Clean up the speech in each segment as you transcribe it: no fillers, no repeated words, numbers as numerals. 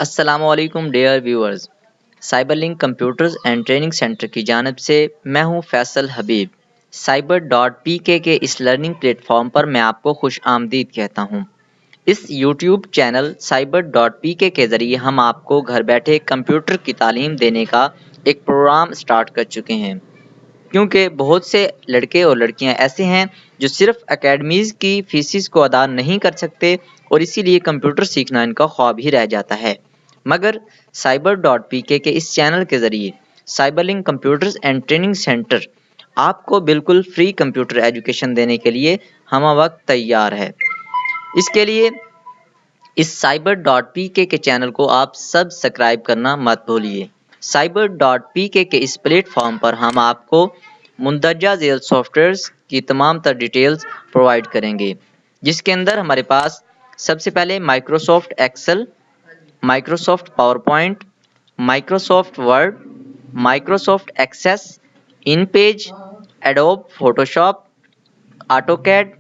السلام علیکم dear viewers, cyber link computers and training centre کی جانب سے میں ہوں فیصل حبیب۔ cyber.pk کے اس لرننگ پلیٹ فارم پر میں آپ کو خوش آمدید کہتا ہوں۔ اس یوٹیوب چینل cyber.pk کے ذریعے ہم آپ کو گھر بیٹھے کمپیوٹر کی تعلیم دینے کا ایک پروگرام سٹارٹ کر چکے ہیں، کیونکہ بہت سے لڑکے اور لڑکیاں ایسے ہیں جو صرف اکیڈمیز کی فیسز کو ادا نہیں کر سکتے اور اسی لیے کمپیوٹر سیکھنا ان کا خواب ہی رہ جاتا ہے۔ مگر cyber.pk کے اس چینل کے ذریعے cyber link computers and training centre آپ کو بالکل فری کمپیوٹر ایجوکیشن دینے کے لیے ہمہ وقت تیار ہے۔ اس کے لیے اس cyber.pk کے چینل کو آپ سبسکرائب کرنا مت بھولیے۔ cyber.pk کے اس پلیٹ فارم پر ہم آپ کو مندرجہ ذیل سافٹ ویئرز کی تمام تر ڈیٹیلز پرووائڈ کریں گے، جس کے اندر ہمارے پاس سب سے پہلے Microsoft Excel, Microsoft PowerPoint, Microsoft Word, Microsoft Access, InPage, Adobe Photoshop, AutoCAD,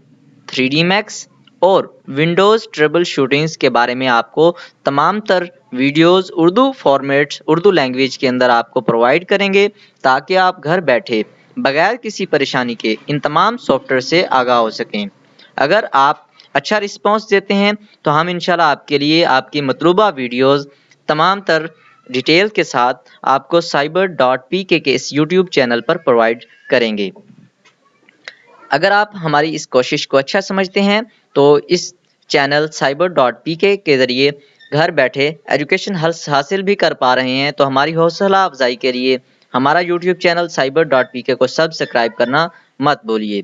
3D Max اور ونڈوز ٹربل شوٹنگز کے بارے میں آپ کو تمام تر videos Urdu formats, Urdu language کے اندر آپ کو پرووائڈ کریں گے، تاکہ آپ گھر بیٹھے بغیر کسی پریشانی کے ان تمام سافٹ ویئر سے آگاہ ہو سکیں۔ اگر آپ اچھا رسپانس دیتے ہیں تو ہم انشاءاللہ آپ کے لیے آپ کی مطلوبہ ویڈیوز تمام تر ڈیٹیل کے ساتھ آپ کو cyber.pk کے اس یوٹیوب چینل پر پرووائڈ کریں گے۔ اگر آپ ہماری اس کوشش کو اچھا سمجھتے ہیں تو اس چینل cyber.pk کے ذریعے گھر بیٹھے ایجوکیشن حاصل بھی کر پا رہے ہیں، تو ہماری حوصلہ افزائی کے لیے ہمارا یوٹیوب چینل cyber.pk کو سبسکرائب کرنا مت بھولیے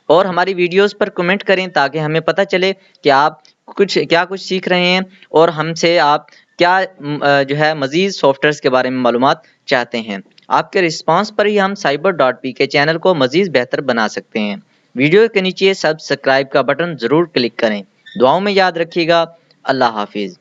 اور ہماری ویڈیوز پر کمنٹ کریں، تاکہ ہمیں پتہ چلے کہ آپ کیا کچھ سیکھ رہے ہیں اور ہم سے آپ کیا مزید سافٹ ویئرز کے بارے میں معلومات چاہتے ہیں۔ آپ کے رسپانس پر ہی ہم cyber.pk چینل کو مزید بہتر بنا سکتے ہیں۔ ویڈیو کے نیچے سبسکرائب کا بٹن ضرور کلک کریں۔ دعاؤں میں یاد رکھیے گا۔ اللہ حافظ۔